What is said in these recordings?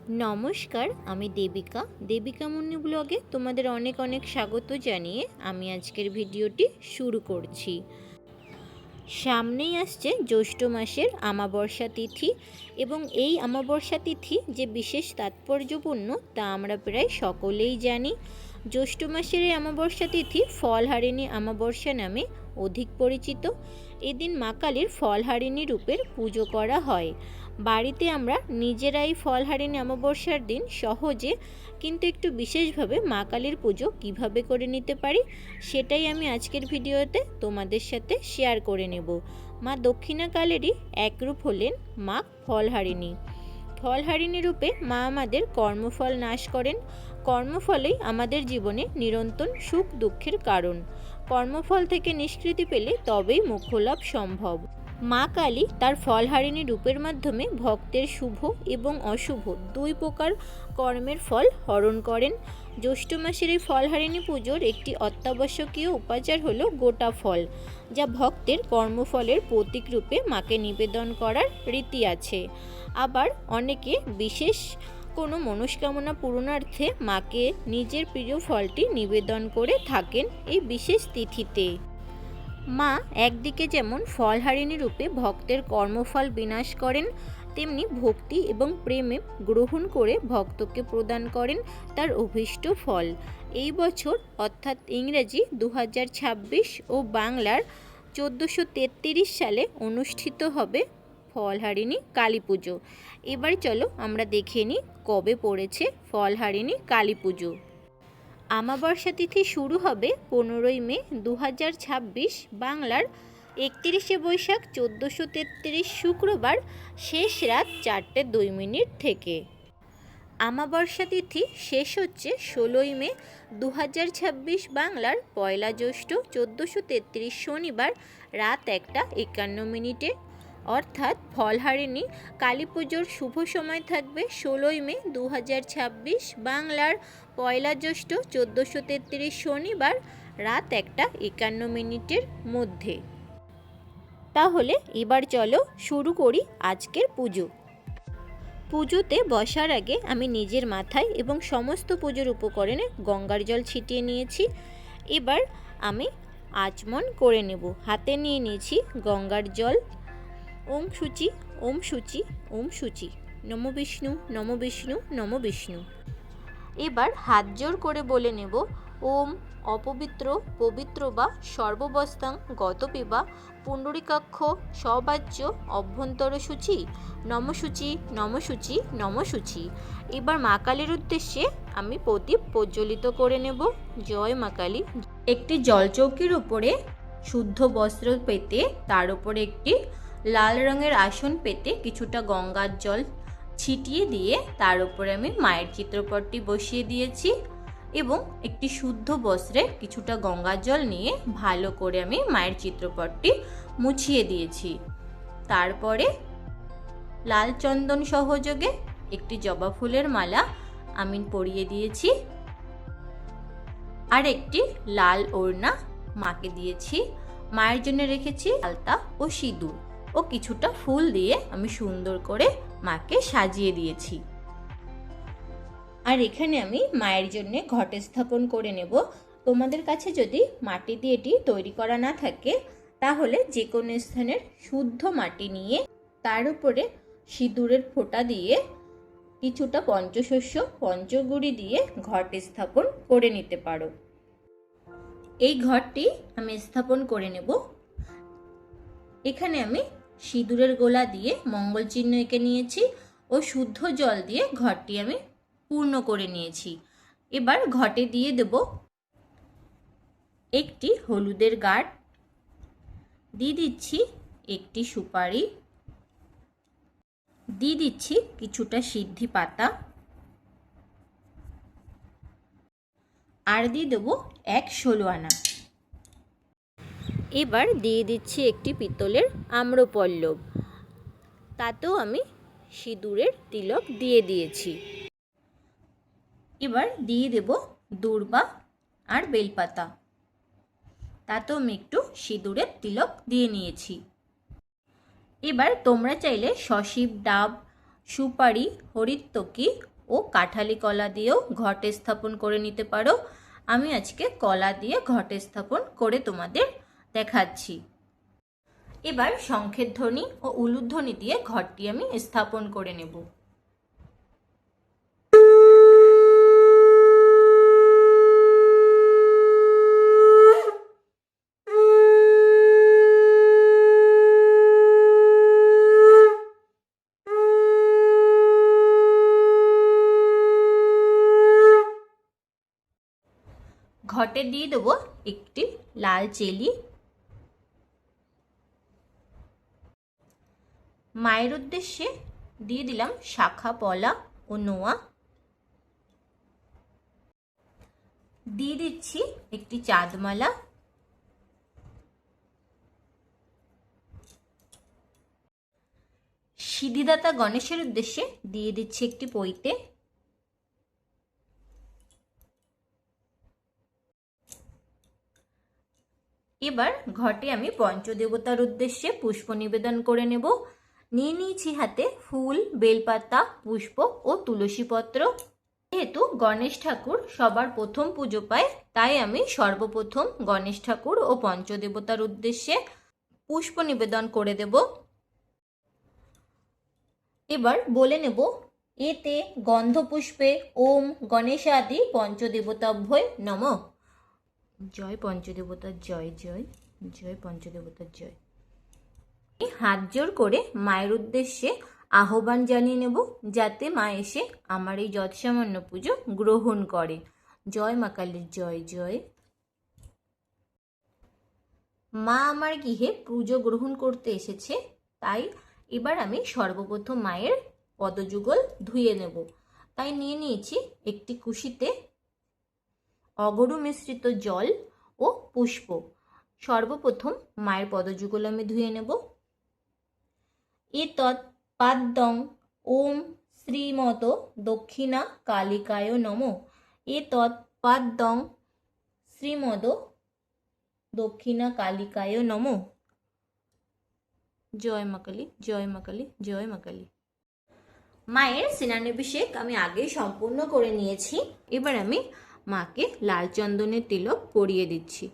নমস্কার, আমি দেবিকা মুন্নি ব্লগে তোমাদের অনেক অনেক স্বাগত জানিয়ে আমি আজকের ভিডিওটি শুরু করছি। সামনেই আসছে জ্যৈষ্ঠ মাসের আমাবস্যা তিথি এবং এই আমাবস্যা তিথি যে বিশেষ তাৎপর্যপূর্ণ তা আমরা প্রায় সকলেই জানি। জ্যৈষ্ঠ মাসের এই আমাবস্যা তিথি ফলহারিণী আমাবস্যা নামে অধিক পরিচিত। এদিন মা কালীর ফলহারিণী রূপের পুজো করা হয়। বাড়িতে আমরা নিজেরাই ফলহারিণী অমাবস্যার দিন সহজে কিন্তু একটু বিশেষভাবে মা কালীর পুজো কীভাবে করে নিতে পারি সেটাই আমি আজকের ভিডিওতে তোমাদের সাথে শেয়ার করে নেব। মা দক্ষিণা কালেরই একরূপ হলেন মা ফলহারিণী। ফলহারিণী রূপে মা আমাদের কর্মফল নাশ করেন। কর্মফলেই আমাদের জীবনে নিরন্তর সুখ দুঃখের কারণ। কর্মফল থেকে নিষ্কৃতি পেলে তবেই মোক্ষলাভ সম্ভব। মা কালী তার ফলহারিণী রূপের মাধ্যমে ভক্তের শুভ এবং অশুভ দুই প্রকার কর্মের ফল হরণ করেন। জ্যৈষ্ঠ মাসের এই ফলহারিণী পুজোর একটি অত্যাবশ্যকীয় উপাচার হলো গোটা ফল, যা ভক্তের কর্মফলের প্রতীক রূপে মাকে নিবেদন করার রীতি আছে। আবার অনেকে বিশেষ কোনো মনস্কামনা পূরণার্থে মাকে নিজের প্রিয় ফলটি নিবেদন করে থাকেন এই বিশেষ তিথিতে। মা একদিকে যেমন ফলহারিণী রূপে ভক্তের কর্মফল বিনাশ করেন, তেমনি ভক্তি এবং প্রেমে গ্রহণ করে ভক্তকে প্রদান করেন তার অভীষ্ট ফল। এই বছর অর্থাৎ ইংরেজি 2026 ও বাংলার 1433 সালে অনুষ্ঠিত হবে ফলহারিণী কালী পুজো। এবার চলো আমরা দেখে নিই কবে পড়েছে ফলহারিণী কালী পুজো। আমাবস্যা তিথি শুরু হবে 15ই মে 2026 বাংলার 31শে বৈশাখ 1433 শুক্রবার শেষ রাত 4:02 থেকে। আমাবস্যা তিথি শেষ হচ্ছে 16ই মে 2026 বাংলার পয়লা জ্যৈষ্ঠ 1433 শনিবার রাত 1:51। অর্থাৎ ফলহারিণী কালী পুজোর শুভ সময় থাকবে 16ই মে 2026 বাংলার পয়লা জ্যৈষ্ঠ 1433 শনিবার রাত 1:51 মধ্যে। তাহলে এবার চলো শুরু করি আজকের পুজো। পুজোতে বসার আগে আমি নিজের মাথায় এবং সমস্ত পুজোর উপকরণে গঙ্গার জল ছিটিয়ে নিয়েছি। এবার আমি আচমন করে নেব। হাতে নিয়ে নিয়েছি গঙ্গার জল। ওম শুচি ওম শুচি ওম শুচি, নম বিষ্ণু নম বিষ্ণু নম বিষ্ণু। এবার হাত জোর করে বলে নেব ওম অপবিত্র পবিত্র বা সর্ববস্তাং গতপিবা পুণ্ডরিকাক্ষ সবাচ্য অভ্যন্তর শুচি নম শুচি নম শুচি নম শুচি। এবার মা কালীর উদ্দেশ্যে আমি প্রদীপ প্রজ্বলিত করে নেব। জয় মা কালী। একটি জলচৌকির উপরে শুদ্ধ বস্ত্র পেতে তার উপরে একটি লাল রঙের আসন পেতে কিছুটা গঙ্গার জল ছিটিয়ে দিয়ে তার উপরে আমি মায়ের চিত্রপটটি বসিয়ে দিয়েছি এবং একটি শুদ্ধ বস্ত্রে কিছুটা গঙ্গার জল নিয়ে ভালো করে আমি মায়ের চিত্রপটটি মুছিয়ে দিয়েছি। তারপরে লাল চন্দন সহযোগে একটি জবা ফুলের মালা আমি পরিয়ে দিয়েছি আর একটি লাল ওড়না মাকে দিয়েছি। মায়ের জন্য রেখেছি আলতা ও সিঁদুর ও কিছুটা ফুল দিয়ে আমি সুন্দর করে মাকে সাজিয়ে দিয়েছি। আর এখানে আমি মায়ের জন্য ঘট স্থাপন করে নেব। তোমাদের কাছে যদি মাটি দিয়ে এটি তৈরি করা না থাকে তাহলে যে কোনো স্থানের শুদ্ধ মাটি নিয়ে তার উপরে সিঁদুরের ফোঁটা দিয়ে কিছুটা পঞ্চশস্য পঞ্চগুড়ি দিয়ে ঘট স্থাপন করে নিতে পারো। এই ঘরটি আমি স্থাপন করে নেব। এখানে আমি সিঁদুরের গোলা দিয়ে মঙ্গল চিহ্ন এঁকে নিয়েছি ও শুদ্ধ জল দিয়ে ঘরটি আমি পূর্ণ করে নিয়েছি। এবার ঘটে দিয়ে দেব একটি হলুদের গাঁট, দিয়ে দিচ্ছি একটি সুপারি, দিয়ে দিচ্ছি কিছুটা সিদ্ধি পাতা আর দিয়ে দেব 1 আনা। এবার দিয়ে দিচ্ছি একটি পিতলের আম্রপল্লব, তাতেও আমি সিঁদুরের তিলক দিয়ে দিয়েছি। এবার দিয়ে দেব দূর্বা আর বেলপাতা, তাতেও আমি একটু সিঁদুরের তিলক দিয়ে নিয়েছি। এবার তোমরা চাইলে সশিব ডাব, সুপারি, হরিতকি ও কাঁঠালি কলা দিয়েও ঘটে স্থাপন করে নিতে পারো। আমি আজকে কলা দিয়ে ঘটে স্থাপন করে তোমাদের দেখাচ্ছি। এবার শঙ্খের ধ্বনি ও উলুধ্বনি দিয়ে ঘটটি আমি স্থাপন করে নেব। ঘটে দিয়ে দেবো একটি লাল চেলি। মায়ের উদ্দেশ্যে দিয়ে দিলাম শাখা পলা ও নোয়া। দিয়ে দিচ্ছি একটি চাঁদমালা। সিদ্ধিদাতা গণেশের উদ্দেশ্যে দিয়ে দিচ্ছি একটি পৈতে। এবার ঘটে আমি পঞ্চদেবতার উদ্দেশ্যে পুষ্প নিবেদন করে নেব। নিয়ে নিয়েছি হাতে ফুল, বেলপাতা, পুষ্প ও তুলসী পত্র। যেহেতু গণেশ ঠাকুর সবার প্রথম পুজো পায়, তাই আমি সর্বপ্রথম গণেশ ঠাকুর ও পঞ্চদেবতার উদ্দেশ্যে পুষ্প নিবেদন করে দেব। এবার বলে নেব, এতে গন্ধপুষ্পে ওম গণেশাদি পঞ্চদেবতাভ্যয় নমঃ। জয় পঞ্চদেবতার জয়, জয় জয় পঞ্চদেবতার জয়। হাত জোর করে মায়ের উদ্দেশ্যে আহ্বান জানিয়ে নেব, যাতে মা এসে আমার এই যৎসামান্য পুজো গ্রহণ করে। জয় মা কালীর জয়, জয়। মা আমার গৃহে পুজো গ্রহণ করতে এসেছে, তাই এবার আমি সর্বপ্রথম মায়ের পদযুগল ধুয়ে নেব। তাই নিয়ে নিয়েছি একটি কুশিতে অগরু মিশ্রিত জল ও পুষ্প। সর্বপ্রথম মায়ের পদযুগল আমি ধুয়ে নেব। এতৎ পাদ্যং ওম শ্রীমদ দক্ষিণা কালিকায় নমঃ। এতৎ পাদ্যং শ্রীমদ দক্ষিণা কালিকায় নমঃ। জয় মা কালী, জয় মা কালী, জয় মা কালী। মায়ের স্নানাভিষেক আমি আগেই সম্পূর্ণ করে নিয়েছি। এবার আমি মাকে লাল চন্দনের তিলক পরিয়ে দিচ্ছি।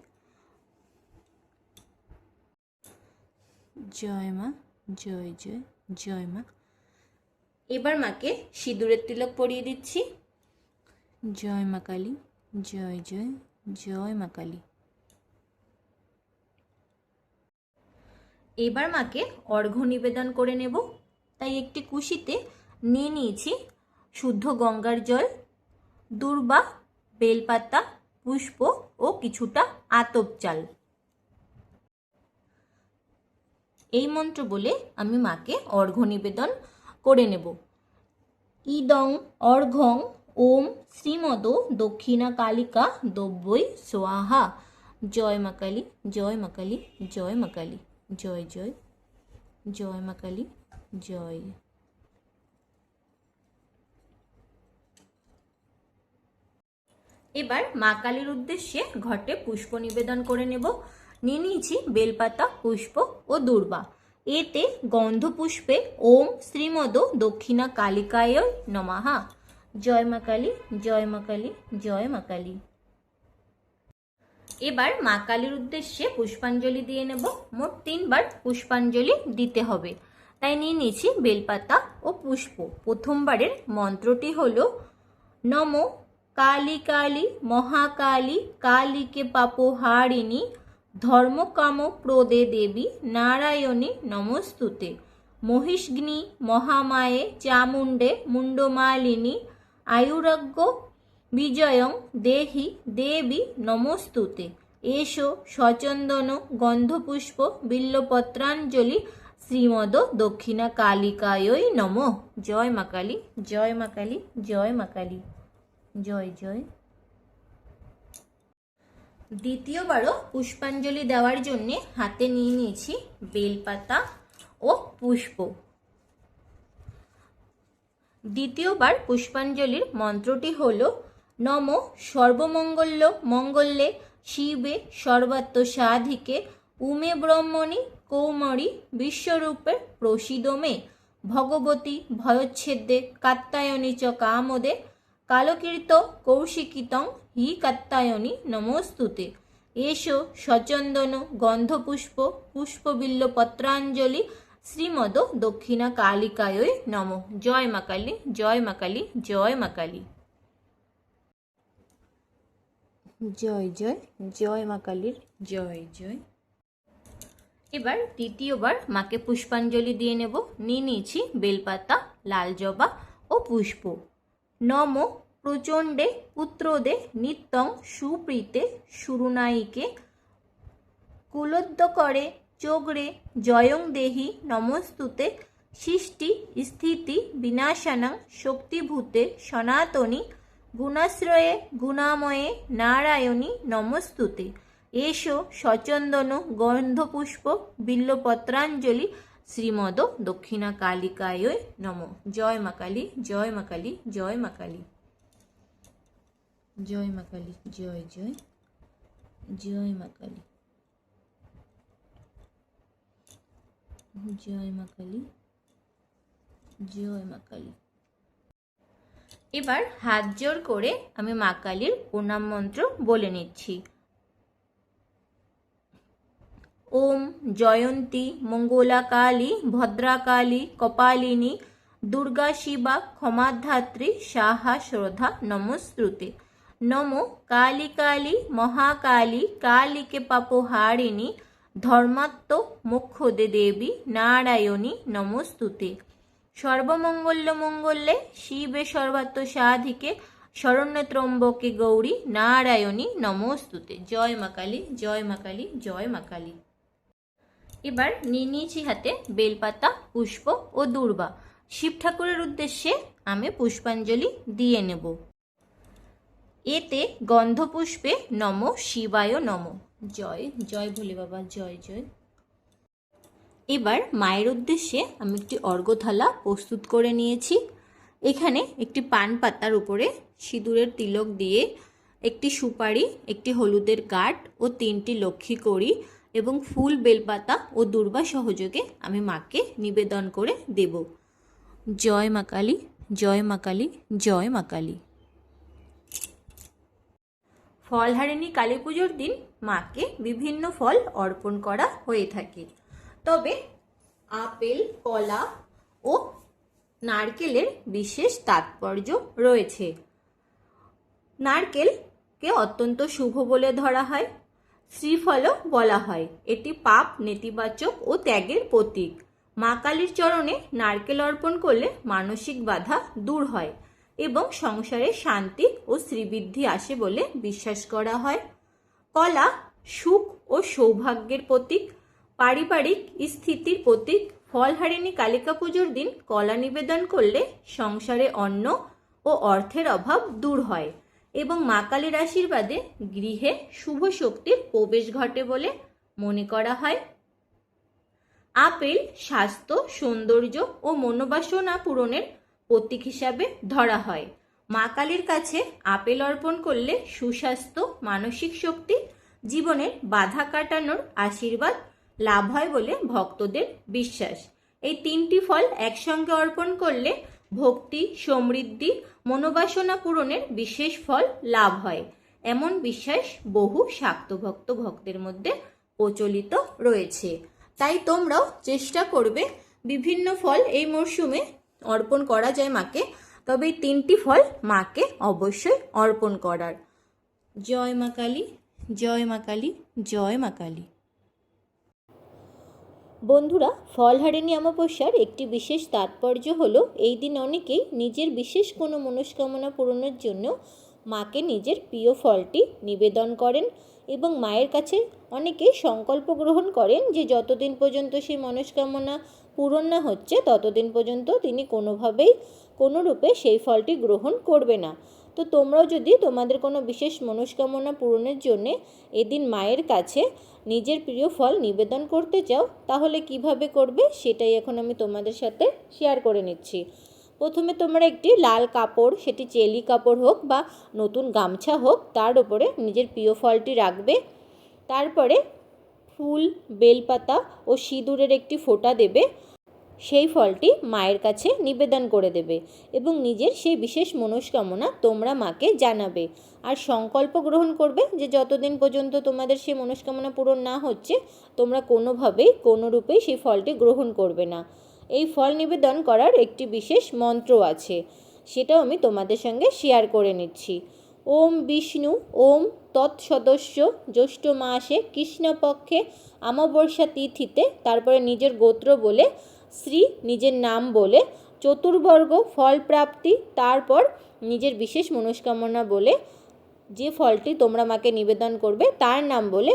জয় মা, জয় জয়, জয় মা। এবার মাকে সিঁদুরের তিলক পরিয়ে দিচ্ছি। জয় মা কালী, জয় জয়, জয় মা কালী। এবার মাকে অর্ঘ্য নিবেদন করে নেব। তাই একটি কুশিতে নিয়ে নিয়েছি শুদ্ধ গঙ্গার জল, দূর্বা, বেলপাতা, পুষ্প ও কিছুটা আতপ চাল। এই মন্ত্র বলে আমি মাকে অর্ঘ্য নিবেদন করে নেব। ইদং অর্ঘ্যং ওম শ্রীমদ দক্ষিণা কালিকা দ্রব্যৈ স্বাহা। জয় মা কালী, জয় মা কালী, জয় মা কালী, জয় জয়, জয় মা কালী, জয়। এবার মা কালীর উদ্দেশ্যে ঘটে পুষ্প নিবেদন করে নেব। নিয়ে নিয়েছি বেলপাতা, পুষ্প ও দূর্বা। এতে গন্ধপুষ্পে ওম শ্রীমদ দক্ষিণা কালিকায় নমঃ। জয় মা কালী, জয় মা কালী, জয় মা কালী। এবার মা কালীর উদ্দেশ্যে পুষ্পাঞ্জলি দিয়ে নেব। মোট 3 বার পুষ্পাঞ্জলি দিতে হবে। তাই নিয়ে নিয়েছি বেলপাতা ও পুষ্প। প্রথমবারের মন্ত্রটি হলো নমো কালী কালী মহাকালী কালীকে পাপহারিণী ধর্মকাম প্রদে দেবী নারায়ণী নমস্তুতে মহিষ্গ্নি মহামায়ে চামুণ্ডে মুন্ডমালিনী আয়ুরাগ্য বিজয়ং দেহি দেবী নমস্তুতে। এসো সচন্দন গন্ধপুষ্প বিল্লপত্রাঞ্জলি শ্রীমদ দক্ষিণা কালিকায় নমঃ। জয় মা কালী, জয় মা কালী, জয় মা কালী, জয় জয়। দ্বিতীয়বারও পুষ্পাঞ্জলি দেওয়ার জন্য হাতে নিয়ে নিয়েছি বেলপাতা ও পুষ্প। দ্বিতীয়বার পুষ্পাঞ্জলির মন্ত্রটি হল নম সর্বমঙ্গল্য মঙ্গল্যে শিবে সর্বাত্ম সাধিকে উমে ব্রহ্মণি কৌমরি বিশ্বরূপে প্রসিদ মে ভগবতী ভয়চ্ছেদ্যে কাত্যায়নী চ কামদে কালকীর্ত কৌশিকিতং হি কাত্যায়নী নমস্তুতে। এষো সচন্দন গন্ধপুষ্প পুষ্পবিল্ল পত্রাঞ্জলি শ্রীমদ দক্ষিণা কালিকায় নমঃ। জয় মা কালী, জয় মা কালী, জয় মা কালী। জয় জয় জয় মা কালীর জয় জয়। এবার দ্বিতীয়বার মাকে পুষ্পাঞ্জলি দিয়ে নেব। নিয়েছি বেলপাতা, লাল জবা ও পুষ্প। নম প্রচণ্ডে পুত্রদে নিত্যং সুপ্রীতে সুরুনায়িকে কুলোদ্য করে চোগরে জয়ং দেহি নমস্তুতে। সৃষ্টি স্থিতি বিনাশানাং শক্তিভূতে সনাতনী গুণাশ্রয়ে গুণাময়ে নারায়ণী নমস্তুতে। এষো সচন্দন গন্ধপুষ্প বিল্লপত্রাঞ্জলি শ্রীমদ দক্ষিণা কালিকায় নমঃ। জয় মা কালী, জয় মা কালী, জয় মা কালী। জয় মা কালী, জয় জয় জয় মা কালী। জয় মা কালী, জয় মা কালী। এবার হাত জোড় করে আমি মা কালীর প্রণাম মন্ত্র বলে নিচ্ছি। ওম জয়ন্তী মঙ্গলা কালী ভদ্রা কালী কপালিনী দুর্গা শিবা ক্ষমাধাত্রী সাহা শ্রদ্ধা নমস্তুতে। নমো কালী কালী মহাকালী কালীকে পাপহারিণী ধর্মাত্ম মোক্ষদে দেবী নারায়ণী নমস্তুতে। সর্বমঙ্গল্য মঙ্গলে শিবে সর্বাত্ম সাধিকে শরণ্যত্রম্বকে গৌরী নারায়ণী নমস্তুতে। জয় মা কালী, জয় মা কালী, জয় মা কালী। এবার নিয়েছি হাতে বেলপাতা, পুষ্প ও দূর্বা। শিব ঠাকুরের উদ্দেশ্যে আমি পুষ্পাঞ্জলি দিয়ে নেব। এতে গন্ধপুষ্পে নম শিবায় নম। জয় জয় ভোলে বাবা, জয় জয়। এবার মায়ের উদ্দেশ্যে আমি একটি অর্ঘ্যথালা প্রস্তুত করে নিয়েছি। এখানে একটি পান পাতার উপরে সিঁদুরের তিলক দিয়ে একটি সুপারি, একটি হলুদের গাঁট ও 3টি লক্ষ্মী কড়ি এবং ফুল, বেলপাতা ও দূর্বা সহযোগে আমি মাকে নিবেদন করে দেব। জয় মা কালী, জয় মা কালী, জয় মা কালী। ফলহারিণী কালী পুজোর দিন মাকে বিভিন্ন ফল অর্পণ করা হয়ে থাকে, তবে আপেল, কলা ও নারকেলের বিশেষ তাৎপর্য রয়েছে। নারকেলকে অত্যন্ত শুভ বলে ধরা হয়। শ্রীফলও বলা হয়। এটি পাপ নেতিবাচক ও ত্যাগের প্রতীক। মা কালীর চরণে নারকেল অর্পণ করলে মানসিক বাধা দূর হয় এবং সংসারে শান্তি ও শ্রীবৃদ্ধি আসে বলে বিশ্বাস করা হয়। কলা সুখ ও সৌভাগ্যের প্রতীক, পারিবারিক স্থিতির প্রতীক। ফলহারিণী কালিকা পুজোর দিন কলা নিবেদন করলে সংসারে অন্ন ও অর্থের অভাব দূর হয় এবং মা কালীর আশীর্বাদে গৃহে শুভ শক্তির প্রবেশ ঘটে বলে মনে করা হয়। আপেল স্বাস্থ্য, সৌন্দর্য ও মনোবাসনা পূরণের প্রতীক হিসাবে ধরা হয়। মা কালীর কাছে আপেল অর্পণ করলে সুস্বাস্থ্য, মানসিক শক্তি, জীবনের বাধা কাটানোর আশীর্বাদ লাভ হয় বলে ভক্তদের বিশ্বাস। এই 3টি ফল একসঙ্গে অর্পণ করলে ভক্তি, সমৃদ্ধি, মনোবাসনা পূরণের বিশেষ ফল লাভ হয়, এমন বিশ্বাস বহু শাক্তভক্ত ভক্তের মধ্যে প্রচলিত রয়েছে। তাই তোমরাও চেষ্টা করবে বিভিন্ন ফল এই মরশুমে অর্পণ করা যায় মাকে, তবে এই 3টি ফল মাকে অবশ্যই অর্পণ করার। জয় মা কালী, জয় মা কালী, জয় মা কালী। বন্ধুরা, ফলহারিণী অমাবস্যার একটি বিশেষ তাৎপর্য হলো এই দিন অনেকেই নিজের বিশেষ কোনো মনস্কামনা পূরণের জন্য মাকে নিজের প্রিয় ফলটি নিবেদন করেন এবং মায়ের কাছে অনেকেই সংকল্প গ্রহণ করেন যে যতদিন পর্যন্ত সেই মনস্কামনা পূরণ না হচ্ছে ততদিন পর্যন্ত তিনি কোনোভাবেই কোনোরূপে সেই ফলটি গ্রহণ করবে না। তো তোমরাও যদি তোমাদের কোনো বিশেষ মনস্কামনা পূরণের জন্যে এদিন মায়ের কাছে নিজের প্রিয় ফল নিবেদন করতে চাও, তাহলে কিভাবে করবে সেটাই এখন আমি তোমাদের সাথে শেয়ার করে নিচ্ছি। প্রথমে তোমরা একটি লাল কাপড়, সেটি চেলি কাপড় হোক বা নতুন গামছা হোক, তার উপরে নিজের প্রিয় ফলটি রাখবে। তারপরে ফুল, বেলপাতা ও সিঁদুরের একটি ফোঁটা দেবে। সেই ফলটি মায়ের কাছে নিবেদন করে দেবে এবং নিজের সেই বিশেষ মনস্কামনা তোমরা মাকে জানাবে। আর সংকল্প গ্রহণ করবে যে যতদিন পর্যন্ত তোমাদের সেই মনস্কামনা পূরণ না হচ্ছে তোমরা কোনোভাবেই কোনোরূপেই সেই ফলটি গ্রহণ করবে না। এই ফল নিবেদন করার একটি বিশেষ মন্ত্র আছে, সেটাও আমি তোমাদের সঙ্গে শেয়ার করে নিচ্ছি। ওম বিষ্ণু ওম তৎসদস্য জ্যৈষ্ঠ মাসে কৃষ্ণপক্ষে অমাবস্যা তিথিতে, তারপরে নিজের গোত্র বলে শ্রী নিজের নাম বলে চতুর্বর্গ ফল প্রাপ্তি, তারপর নিজের বিশেষ মনস্কামনা বলে যে ফলটি তোমরা মাকে নিবেদন করবে তার নাম বলে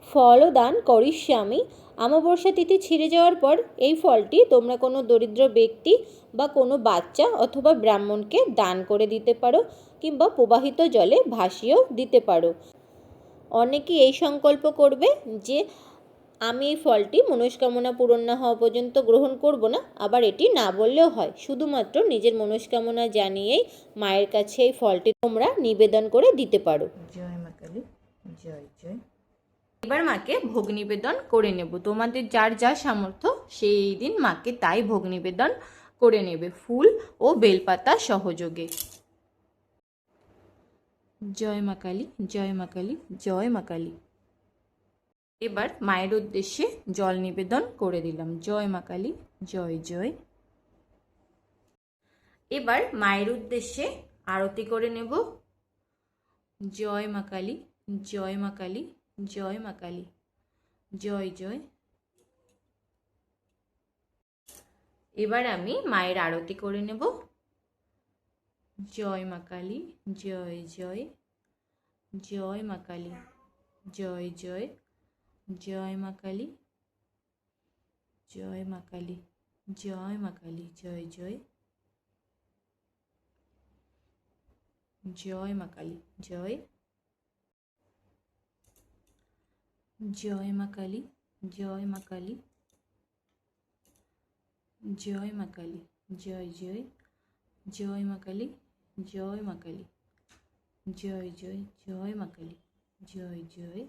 ফলদান করিষ্যামি। অমাবস্যা তিথি ছিঁড়ে যাওয়ার পর এই ফলটি তোমরা কোনো দরিদ্র ব্যক্তি বা কোনো বাচ্চা অথবা ব্রাহ্মণকে দান করে দিতে পারো কিংবা প্রবাহিত জলে ভাসিয়েও দিতে পারো। অনেকেই এই সংকল্প করবে যে আমি এই ফলটি মনস্কামনা পূরণ না হওয়া পর্যন্ত গ্রহণ করব না, আবার এটি না বললেও হয়, শুধুমাত্র নিজের মনস্কামনা জানিয়েই মায়ের কাছে এই ফলটি তোমরা নিবেদন করে দিতে পারো। জয় মা কালী, জয় জয়। এবার মাকে ভোগ নিবেদন করে নেব। তোমাদের যার যা সামর্থ্য সেই দিন মাকে তাই ভোগ নিবেদন করে নেবে, ফুল ও বেলপাতা সহযোগে। জয় মা কালী, জয় মা কালী, জয় মা কালী। এবার মায়ের উদ্দেশ্যে জল নিবেদন করে দিলাম। জয় মা কালী, জয় জয়। এবার মায়ের উদ্দেশ্যে আরতি করে নেব। জয় মা কালী, জয় মা কালী, জয় মা কালী, জয় জয়। এবার আমি মায়ের আরতি করে নেব। জয় মা কালী, জয় জয়, জয় মা কালী, জয় জয়, জয় মা কালী, জয় মা কালী, জয় মা কালী, জয় জয়, জয় মা কালী, জয়, জয় মা কালী, জয় মা কালী, জয় মা কালী, জয় জয়, জয় মা কালী, জয় মা কালী, জয় জয়, জয় মা কালী, জয় জয়।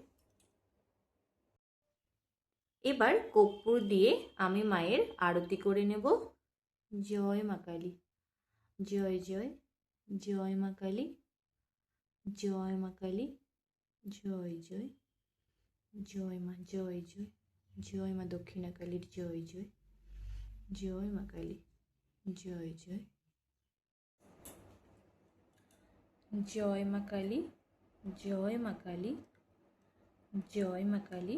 এবার কর্পূর দিয়ে আমি মায়ের আরতি করে নেব। জয় মা কালী, জয় জয়, জয় মা কালী, জয় মা কালী, জয় জয়, জয় মা, জয় জয়, জয় মা দক্ষিণা কালীর জয় জয়, জয় মা কালী, জয় জয়, জয় মা কালী, জয় মা কালী, জয় মা কালী,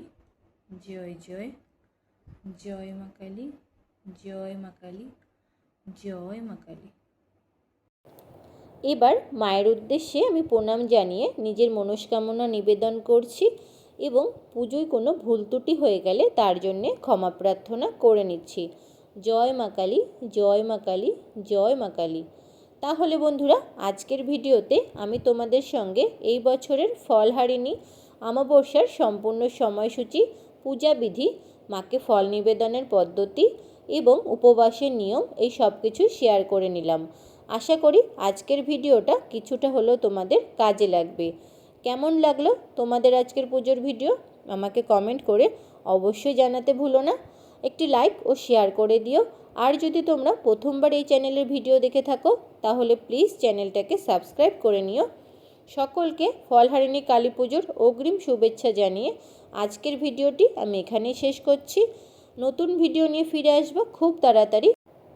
জয় জয়, জয় মা কালী, জয় মা কালী, জয় মা কালী। এবার মায়ের উদ্দেশ্যে আমি প্রণাম জানিয়ে নিজের মনস্কামনা নিবেদন করছি এবং পুজোয় কোনো ভুল ত্রুটি হয়ে গেলে তার জন্যে ক্ষমা প্রার্থনা করে নিচ্ছি। জয় মা কালী, জয় মা কালী, জয় মা কালী। তাহলে বন্ধুরা, আজকের ভিডিওতে আমি তোমাদের সঙ্গে এই বছরের ফলহারিণী অমাবস্যার সম্পূর্ণ সময়সূচি, পূজাবিধি, মাকে ফল নিবেদনের পদ্ধতি এবং উপবাসের নিয়ম এই সব কিছু শেয়ার করে নিলাম। আশা করি আজকের ভিডিওটা কিছুটা হলেও তোমাদের কাজে লাগবে। কেমন লাগলো তোমাদের আজকের পুজোর ভিডিও আমাকে কমেন্ট করে অবশ্যই জানাতে ভুলো না। একটি লাইক ও শেয়ার করে দিও। আর যদি তোমরা প্রথমবার এই চ্যানেলের ভিডিও দেখে থাকো তাহলে প্লিজ চ্যানেলটাকে সাবস্ক্রাইব করে নিও। সকলকে ফলহারিণী কালী পুজোর অগ্রিম শুভেচ্ছা জানিয়ে আজকের ভিডিওটি আমি এখানেই শেষ করছি। নতুন ভিডিও নিয়ে ফিরে আসবো খুব তাড়াতাড়ি।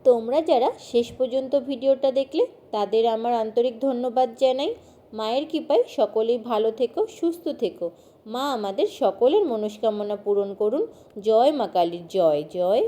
তোমরা যারা শেষ পর্যন্ত ভিডিওটা দেখলে তাদের আমার আন্তরিক ধন্যবাদ জানাই। মায়ের কৃপায় সকলেই ভালো থেকো, সুস্থ থেকো। মা আমাদের সকলের মনস্কামনা পূরণ করুন। জয় মা কালীর, জয় জয়।